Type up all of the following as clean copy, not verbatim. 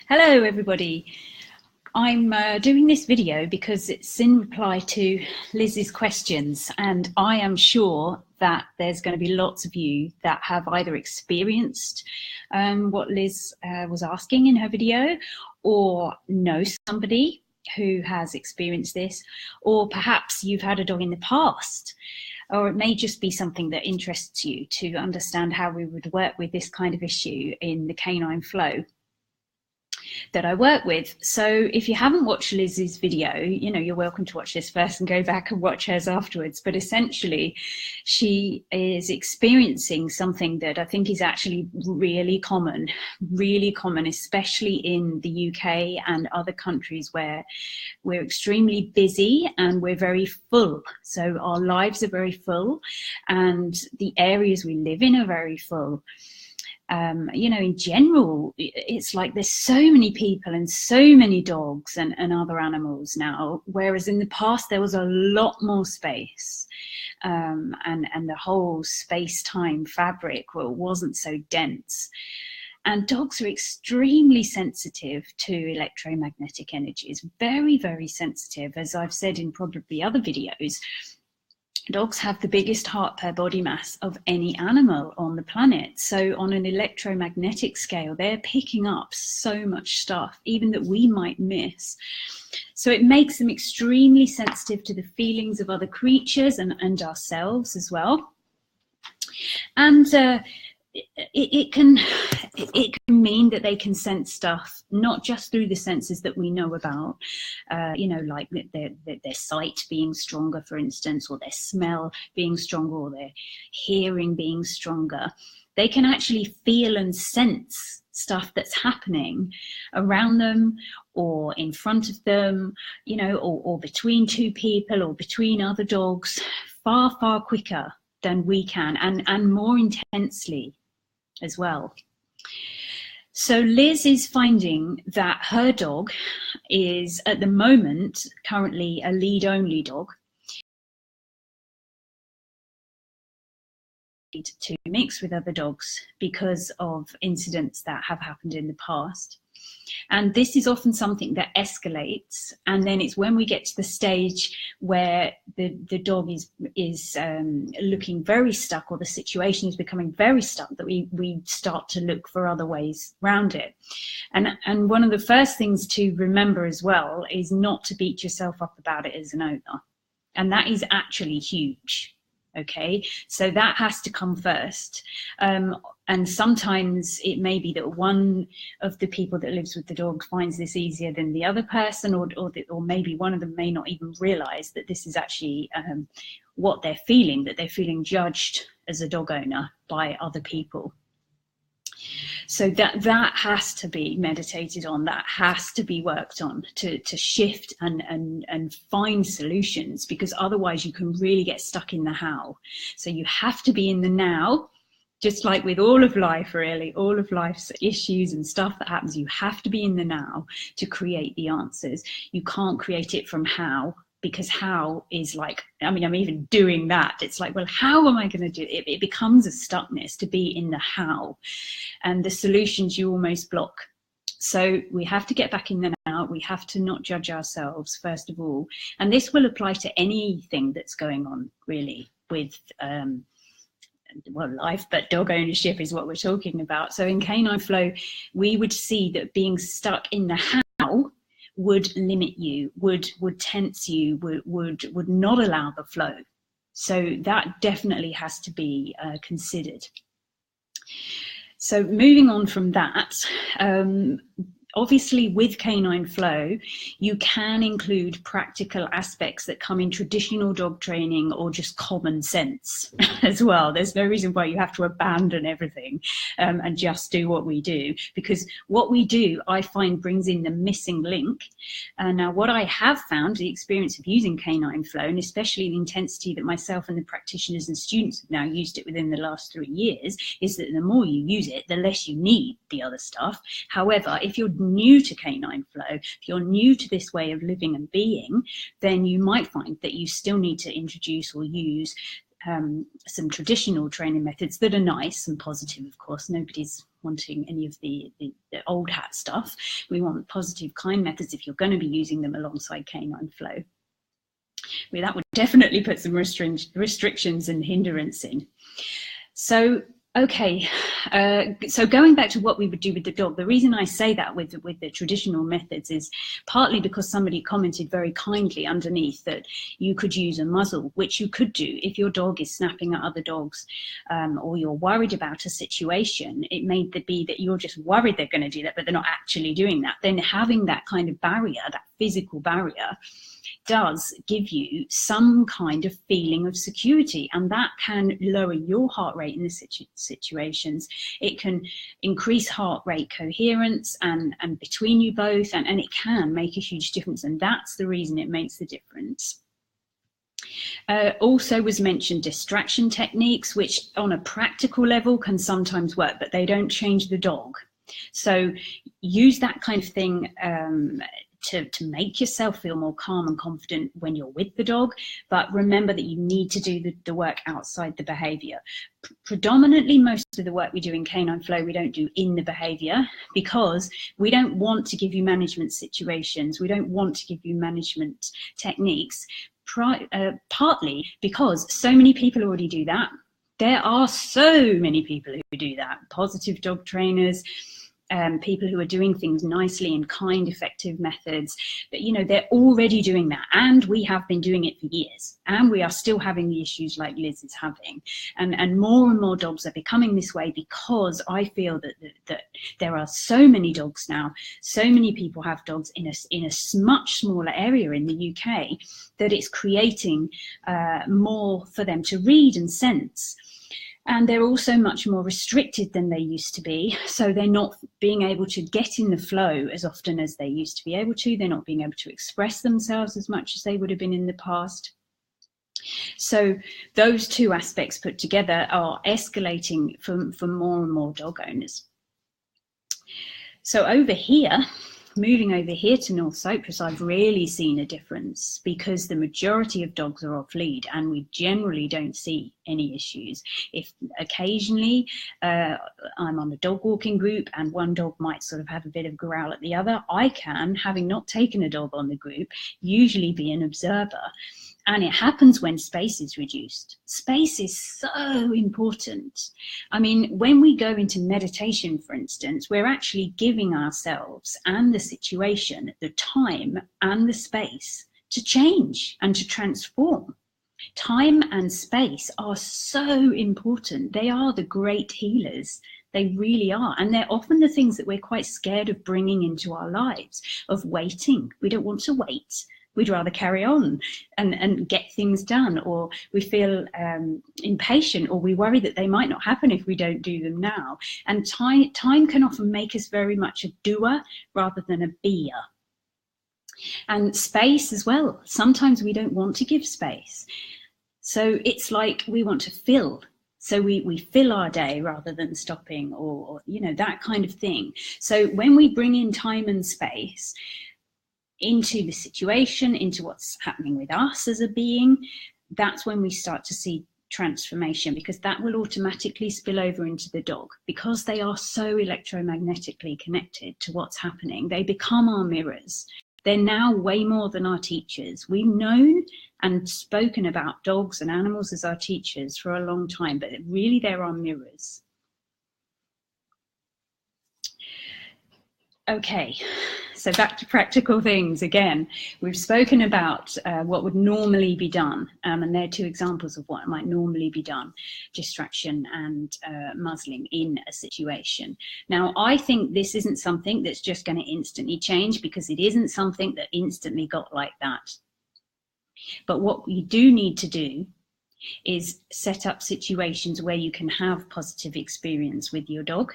Hello everybody. I'm doing this video because it's in reply to Liz's questions, and I am sure that there's going to be lots of you that have either experienced what Liz was asking in her video, or know somebody who has experienced this, or perhaps you've had a dog in the past, or it may just be something that interests you to understand how we would work with this kind of issue in the canine flow that I work with. So if you haven't watched Liz's video, you're welcome to watch this first and go back and watch hers afterwards. But essentially, she is experiencing something that I think is actually really common, especially in the UK and other countries where we're extremely busy and we're very full. So our lives are very full and the areas we live in are very full. In general, it's like there's so many people and so many dogs and other animals now, whereas in the past there was a lot more space, and the whole space-time fabric wasn't so dense. And dogs are extremely sensitive to electromagnetic energies, very, very sensitive. As I've said in probably other videos, dogs have the biggest heart per body mass of any animal on the planet. So on an electromagnetic scale, they're picking up so much stuff, even that we might miss. So it makes them extremely sensitive to the feelings of other creatures and ourselves as well. And it can mean that they can sense stuff not just through the senses that we know about, like their sight being stronger, for instance, or their smell being stronger, or their hearing being stronger. They can actually feel and sense stuff that's happening around them or in front of them, or between two people or between other dogs far, far quicker than we can, and more intensely as well. So Liz is finding that her dog is at the moment currently a lead only dog, to mix with other dogs because of incidents that have happened in the past. And this is often something that escalates, and then it's when we get to the stage where the dog is looking very stuck, or the situation is becoming very stuck, that we start to look for other ways around it. And one of the first things to remember as well is not to beat yourself up about it as an owner, and that is actually huge. Okay, so that has to come first. And sometimes it may be that one of the people that lives with the dog finds this easier than the other person, or maybe one of them may not even realize that this is actually what they're feeling, that they're feeling judged as a dog owner by other people. So that has to be meditated on, that has to be worked on to shift and find solutions, because otherwise you can really get stuck in the how. So you have to be in the now, just like with all of life, really, all of life's issues and stuff that happens, you have to be in the now to create the answers. You can't create it from how, because how is like, I'm even doing that. It's like, well, how am I going to do it? It becomes a stuckness to be in the how, and the solutions you almost block. So we have to get back in the now. We have to not judge ourselves, first of all. And this will apply to anything that's going on, really, with life, but dog ownership is what we're talking about. So in Canine Flow, we would see that being stuck in the how would limit you, would tense you, would not allow the flow. So that definitely has to be considered. So moving on from that, obviously with Canine Flow, you can include practical aspects that come in traditional dog training or just common sense as well. There's no reason why you have to abandon everything and just do what we do, because what we do, I find, brings in the missing link. Now, what I have found, the experience of using Canine Flow, and especially the intensity that myself and the practitioners and students have now used it within the last 3 years, is that the more you use it, the less you need the other stuff. However, if you're new to Canine Flow, if you're new to this way of living and being, then you might find that you still need to introduce or use some traditional training methods that are nice and positive. Of course, nobody's wanting any of the old hat stuff. We want positive, kind methods if you're going to be using them alongside canine flow. Well, that would definitely put some restrictions and hindrance in. So, okay, so going back to what we would do with the dog, the reason I say that with the traditional methods is partly because somebody commented very kindly underneath that you could use a muzzle, which you could do if your dog is snapping at other dogs, or you're worried about a situation. It may be that you're just worried they're going to do that, but they're not actually doing that. Then having that kind of barrier, that physical barrier, does give you some kind of feeling of security, and that can lower your heart rate in the situations. It can increase heart rate coherence and between you both, and it can make a huge difference, and that's the reason it makes the difference. Also was mentioned distraction techniques, which on a practical level can sometimes work, but they don't change the dog. So use that kind of thing to make yourself feel more calm and confident when you're with the dog, but remember that you need to do the work outside the behavior. Predominantly, most of the work we do in canine flow, we don't do in the behavior, because we don't want to give you management situations. We don't want to give you management techniques, partly because so many people already do that. There are so many people who do that, positive dog trainers, people who are doing things nicely in kind, effective methods, but they're already doing that, and we have been doing it for years, and we are still having the issues like Liz is having, and more dogs are becoming this way, because I feel that there are so many dogs now, so many people have dogs in a much smaller area in the UK, that it's creating more for them to read and sense. And they're also much more restricted than they used to be. So they're not being able to get in the flow as often as they used to be able to. They're not being able to express themselves as much as they would have been in the past. So those two aspects put together are escalating for more and more dog owners. So moving over here to North Cyprus, I've really seen a difference, because the majority of dogs are off lead and we generally don't see any issues. If occasionally I'm on a dog walking group and one dog might sort of have a bit of growl at the other, I can, having not taken a dog on the group, usually be an observer. And it happens when space is reduced. Space is so important. I mean, when we go into meditation, for instance, we're actually giving ourselves and the situation the time and the space to change and to transform. Time and space are so important. They are the great healers. They really are. And they're often the things that we're quite scared of bringing into our lives, of waiting. We don't want to wait. We'd rather carry on and get things done, or we feel impatient, or we worry that they might not happen if we don't do them now. And time can often make us very much a doer rather than a beer. And space as well. Sometimes we don't want to give space. So it's like we want to fill. So we fill our day rather than stopping, or that kind of thing. So when we bring in time and space into the situation, into what's happening with us as a being, that's when we start to see transformation, because that will automatically spill over into the dog, because they are so electromagnetically connected to what's happening. They become our mirrors. They're now way more than our teachers. We've known and spoken about dogs and animals as our teachers for a long time, but really they're our mirrors. Okay, so back to practical things again. We've spoken about what would normally be done, and there are two examples of what might normally be done: distraction and muzzling in a situation. Now, I think this isn't something that's just going to instantly change, because it isn't something that instantly got like that. But what we do need to do is set up situations where you can have positive experience with your dog.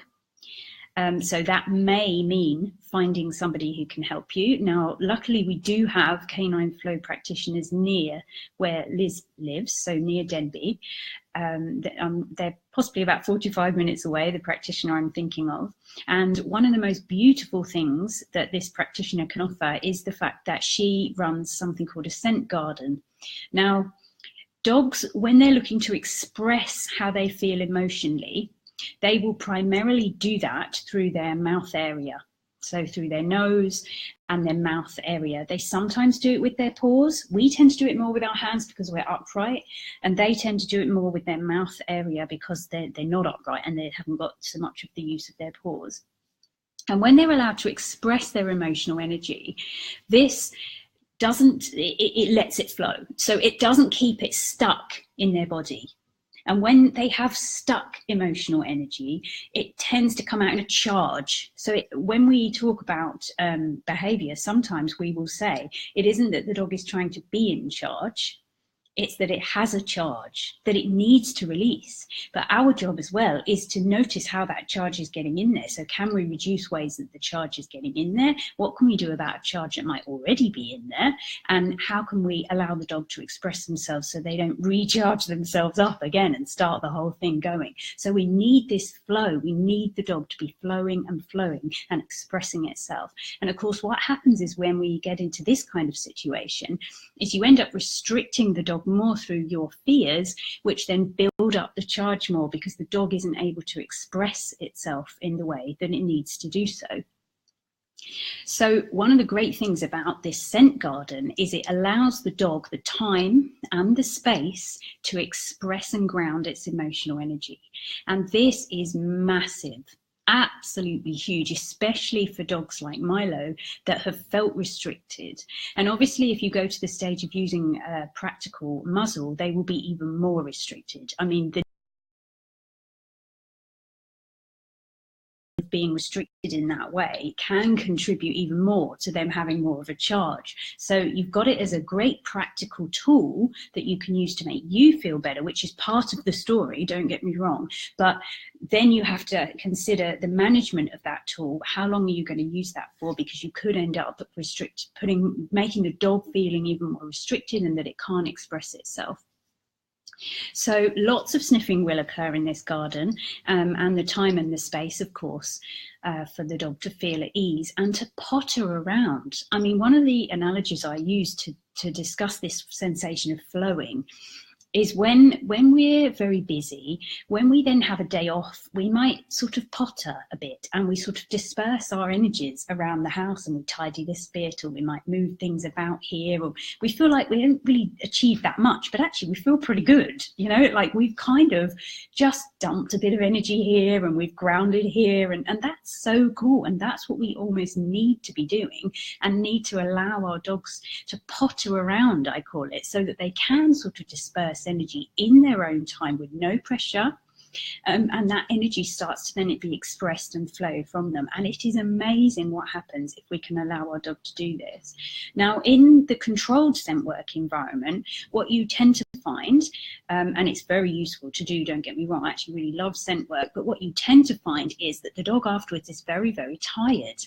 So that may mean finding somebody who can help you. Now, luckily, we do have canine flow practitioners near where Liz lives, so near Denbigh. They're possibly about 45 minutes away, the practitioner I'm thinking of. And one of the most beautiful things that this practitioner can offer is the fact that she runs something called a scent garden. Now, dogs, when they're looking to express how they feel emotionally, They will primarily do that through their mouth area. So through their nose and their mouth area. They sometimes do it with their paws. We tend to do it more with our hands because we're upright, and they tend to do it more with their mouth area because they're not upright and they haven't got so much of the use of their paws. And when they're allowed to express their emotional energy, this doesn't, it lets it flow. So it doesn't keep it stuck in their body. And when they have stuck emotional energy, it tends to come out in a charge. So when we talk about behavior, sometimes we will say it isn't that the dog is trying to be in charge. It's that it has a charge that it needs to release. But our job as well is to notice how that charge is getting in there. So can we reduce ways that the charge is getting in there? What can we do about a charge that might already be in there? And how can we allow the dog to express themselves so they don't recharge themselves up again and start the whole thing going? So we need this flow. We need the dog to be flowing and expressing itself. And of course, what happens is when we get into this kind of situation is you end up restricting the dog more through your fears, which then build up the charge more because the dog isn't able to express itself in the way that it needs to do so. So one of the great things about this scent garden is it allows the dog the time and the space to express and ground its emotional energy. And this is massive. Absolutely huge, especially for dogs like Milo that have felt restricted. And obviously, if you go to the stage of using a practical muzzle, they will be even more restricted. I mean, the being restricted in that way can contribute even more to them having more of a charge. So you've got it as a great practical tool that you can use to make you feel better, which is part of the story, don't get me wrong. But then you have to consider the management of that tool. How long are you going to use that for? Because you could end up making the dog feeling even more restricted and that it can't express itself. So lots of sniffing will occur in this garden, and the time and the space, of course, for the dog to feel at ease and to potter around. I mean, one of the analogies I use to discuss this sensation of flowing is when we're very busy, when we then have a day off, we might sort of potter a bit and we sort of disperse our energies around the house and we tidy this bit, or we might move things about here, or we feel like we don't really achieve that much, but actually we feel pretty good, you know, like we've kind of just dumped a bit of energy here and we've grounded here, and that's so cool. And that's what we almost need to be doing and need to allow our dogs to potter around, I call it, so that they can sort of disperse energy in their own time with no pressure, and that energy starts to then be expressed and flow from them. And it is amazing what happens if we can allow our dog to do this. Now, in the controlled scent work environment, what you tend to find, and it's very useful to do, don't get me wrong, I actually really love scent work, but what you tend to find is that the dog afterwards is very, very tired.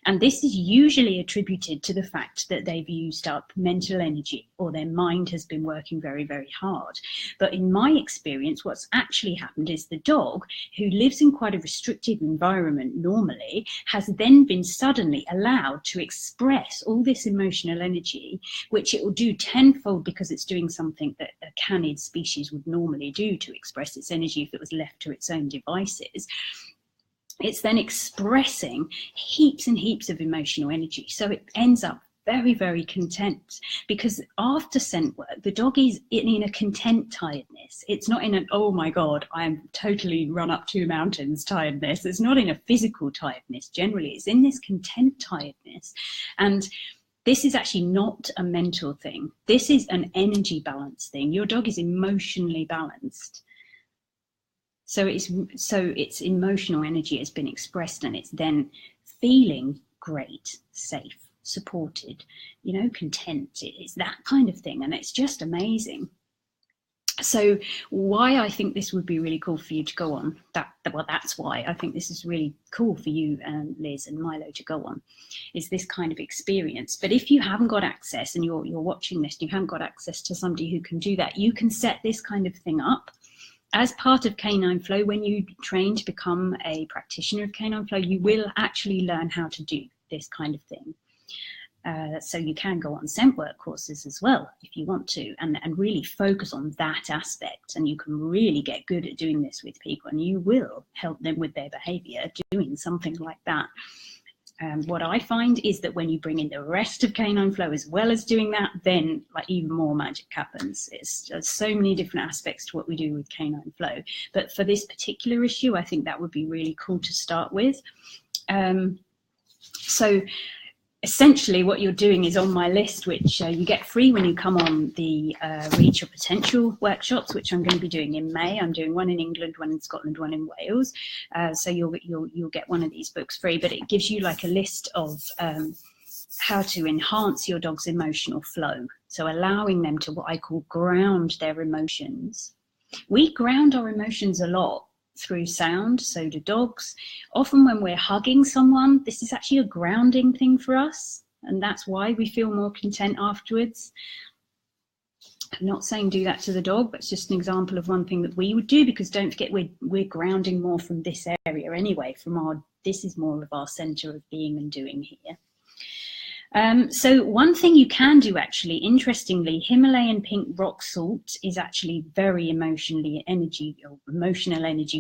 And this is usually attributed to the fact that they've used up mental energy, or their mind has been working very, very hard. But in my experience, what's actually happened is the dog, who lives in quite a restricted environment normally, has then been suddenly allowed to express all this emotional energy, which it will do tenfold because it's doing something that a canid species would normally do to express its energy if it was left to its own devices. It's then expressing heaps and heaps of emotional energy. So it ends up very, very content, because after scent work, the dog is in a content tiredness. It's not in an, oh my God, I'm totally run up 2 mountains tiredness. It's not in a physical tiredness generally. It's in this content tiredness. And this is actually not a mental thing. This is an energy balance thing. Your dog is emotionally balanced. So its emotional energy has been expressed, and it's then feeling great, safe, supported, you know, content. It's that kind of thing, and it's just amazing. So why I think this would be really cool for you to go on, that's why I think this is really cool for you and Liz and Milo to go on, is this kind of experience. But if you haven't got access, and you're watching this, and you haven't got access to somebody who can do that, you can set this kind of thing up. As part of Canine Flow, when you train to become a practitioner of Canine Flow, you will actually learn how to do this kind of thing. So you can go on scent work courses as well if you want to, and really focus on that aspect. And you can really get good at doing this with people, and you will help them with their behavior doing something like that. What I find is that when you bring in the rest of Canine Flow as well as doing that, then like even more magic happens. There's so many different aspects to what we do with Canine Flow. But for this particular issue, I think that would be really cool to start with. So essentially what you're doing is on my list, which you get free when you come on the Reach Your Potential workshops, which I'm going to be doing in May. I'm doing one in England, one in Scotland, one in Wales. So you'll get one of these books free, but it gives you like a list of how to enhance your dog's emotional flow. So allowing them to what I call ground their emotions. We ground our emotions a lot through sound, so do dogs. Often when we're hugging someone, this is actually a grounding thing for us, and that's why we feel more content afterwards. I'm not saying do that to the dog, but it's just an example of one thing that we would do, because don't forget we're grounding more from this area anyway, this is more of our center of being and doing here. So one thing you can do, actually, interestingly, Himalayan pink rock salt is actually very emotional energy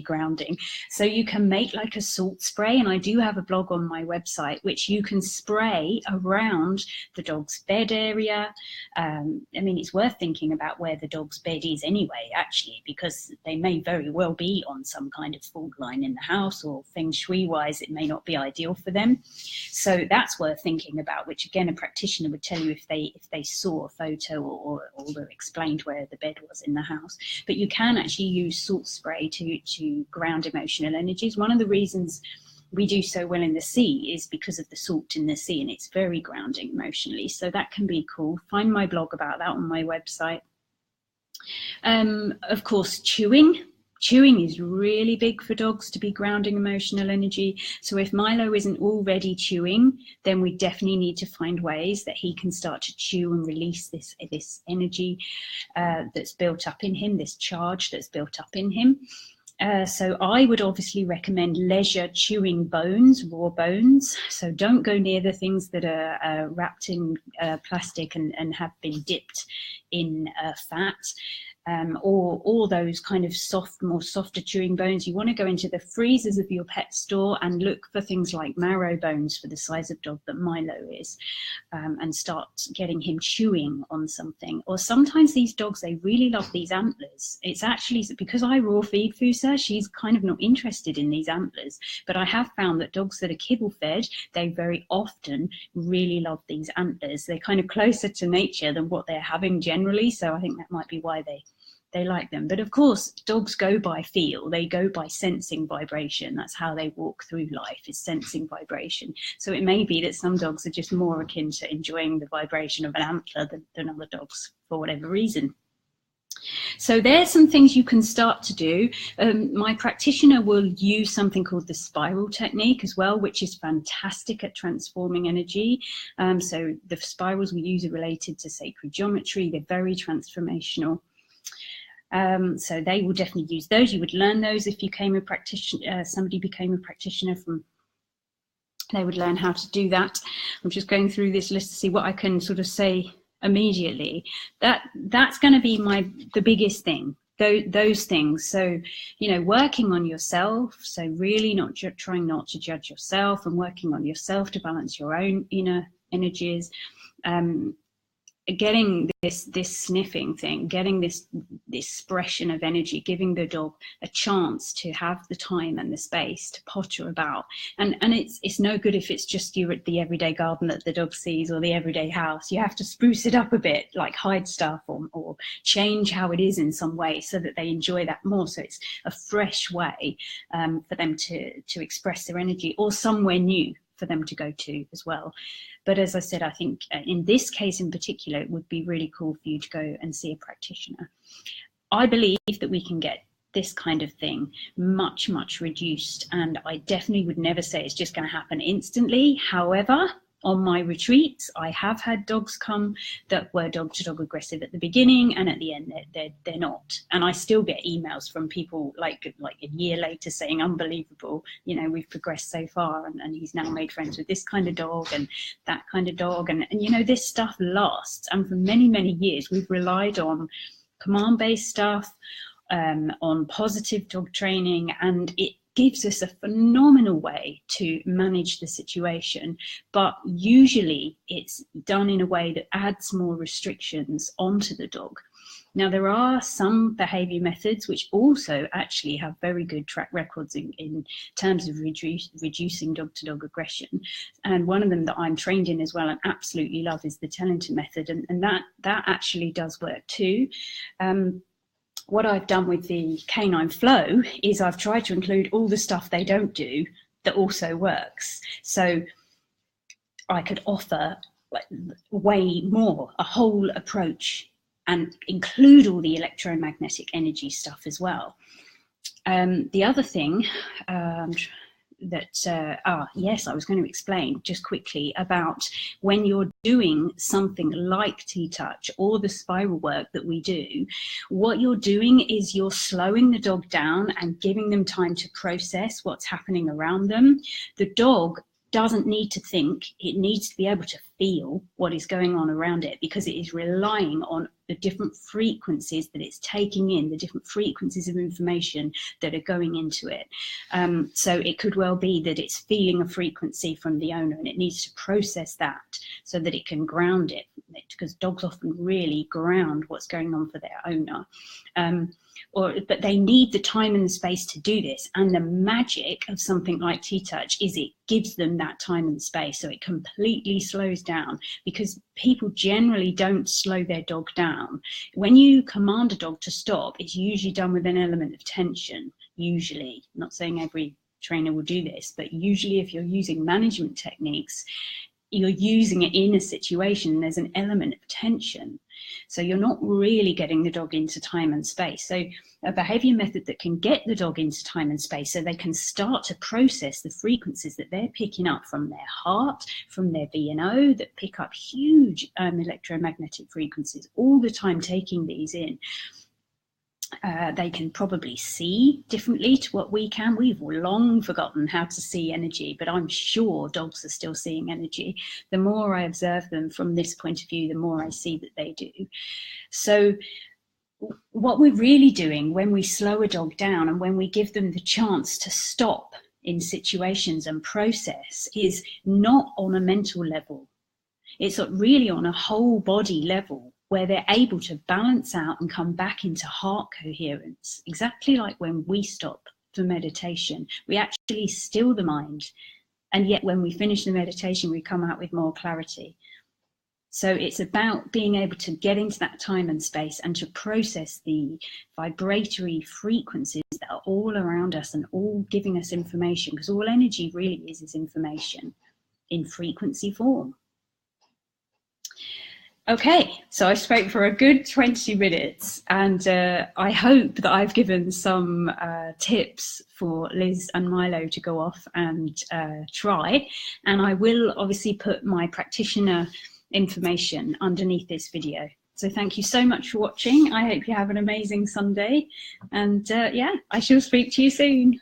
grounding. So you can make like a salt spray, and I do have a blog on my website which you can spray around the dog's bed area. I mean, it's worth thinking about where the dog's bed is anyway, actually, because they may very well be on some kind of fault line in the house, or feng shui wise it may not be ideal for them. So that's worth thinking about, which again a practitioner would tell you if they saw a photo or were explained where the bed was in the house. But you can actually use salt spray to ground emotional energies. One of the reasons we do so well in the sea is because of the salt in the sea, and it's very grounding emotionally. So that can be cool. Find my blog about that on my website. Of course, chewing. Chewing is really big for dogs to be grounding emotional energy. So if Milo isn't already chewing, then we definitely need to find ways that he can start to chew and release this energy that's built up in him, this charge that's built up in him. So I would obviously recommend leisure chewing bones, raw bones. So don't go near the things that are wrapped in plastic and have been dipped in fat. Or those kind of more softer chewing bones. You want to go into the freezers of your pet store and look for things like marrow bones for the size of dog that Milo is, and start getting him chewing on something. Or sometimes these dogs, they really love these antlers. It's actually because I raw feed Fusa, she's kind of not interested in these antlers, but I have found that dogs that are kibble fed, they very often really love these antlers. They're kind of closer to nature than what they're having generally, so I think that might be why they like them. But of course, dogs go by feel. They go by sensing vibration. That's how they walk through life, is sensing vibration. So it may be that some dogs are just more akin to enjoying the vibration of an antler than other dogs for whatever reason. So there's some things you can start to do. My practitioner will use something called the spiral technique as well, which is fantastic at transforming energy. So the spirals we use are related to sacred geometry. They're very transformational. So they will definitely use those. You would learn those if you became a practitioner. Somebody became a practitioner they would learn how to do that. I'm just going through this list to see what I can sort of say immediately. That's going to be the biggest thing. Those things. So, working on yourself. So really trying not to judge yourself, and working on yourself to balance your own inner energies. Getting this sniffing thing, getting this expression of energy, giving the dog a chance to have the time and the space to potter about. And it's no good if it's just you at the everyday garden that the dog sees, or the everyday house. You have to spruce it up a bit, like hide stuff or change how it is in some way so that they enjoy that more. So it's a fresh way for them to express their energy, or somewhere new for them to go to as well. But as I said, I think in this case in particular, it would be really cool for you to go and see a practitioner. I believe that we can get this kind of thing much, much reduced. And I definitely would never say it's just going to happen instantly. However, On my retreats, I have had dogs come that were dog-to-dog aggressive at the beginning, and at the end they're not. And I still get emails from people like a year later saying, unbelievable, you know, we've progressed so far, and he's now made friends with this kind of dog and that kind of dog. And you know, this stuff lasts. And for many, many years, we've relied on command-based stuff, on positive dog training, and it gives us a phenomenal way to manage the situation, but usually it's done in a way that adds more restrictions onto the dog. Now, there are some behaviour methods which also actually have very good track records in terms of reducing dog-to-dog aggression. And one of them that I'm trained in as well and absolutely love is the Tellington method, and that actually does work too. What I've done with the Canine Flow is I've tried to include all the stuff they don't do that also works. So I could offer way more, a whole approach, and include all the electromagnetic energy stuff as well. The other thing yes, I was going to explain just quickly about when you're doing something like T-Touch or the spiral work that we do, what you're doing is you're slowing the dog down and giving them time to process what's happening around them. The dog doesn't need to think, it needs to be able to feel what is going on around it, because it is relying on the different frequencies that it's taking in, the different frequencies of information that are going into it. So it could well be that it's feeling a frequency from the owner and it needs to process that so that it can ground it, because dogs often really ground what's going on for their owner. But they need the time and the space to do this. And the magic of something like T-Touch is it gives them that time and space. So it completely slows down, because people generally don't slow their dog down. When you command a dog to stop, it's usually done with an element of tension. Usually, I'm not saying every trainer will do this, but usually if you're using management techniques, you're using it in a situation, there's an element of tension. So you're not really getting the dog into time and space. So a behavior method that can get the dog into time and space so they can start to process the frequencies that they're picking up from their heart, from their VNO, that pick up huge electromagnetic frequencies all the time, taking these in. They can probably see differently to what we can. We've long forgotten how to see energy, but I'm sure dogs are still seeing energy. The more I observe them from this point of view, the more I see that they do. So what we're really doing when we slow a dog down and when we give them the chance to stop in situations and process is not on a mental level. It's really on a whole body level, where they're able to balance out and come back into heart coherence, exactly like when we stop for meditation. We actually still the mind, and yet when we finish the meditation, we come out with more clarity. So it's about being able to get into that time and space and to process the vibratory frequencies that are all around us and all giving us information, because all energy really is information in frequency form. Okay, so I spoke for a good 20 minutes, and I hope that I've given some tips for Liz and Milo to go off and try. And I will obviously put my practitioner information underneath this video. So thank you so much for watching. I hope you have an amazing Sunday, and yeah, I shall speak to you soon.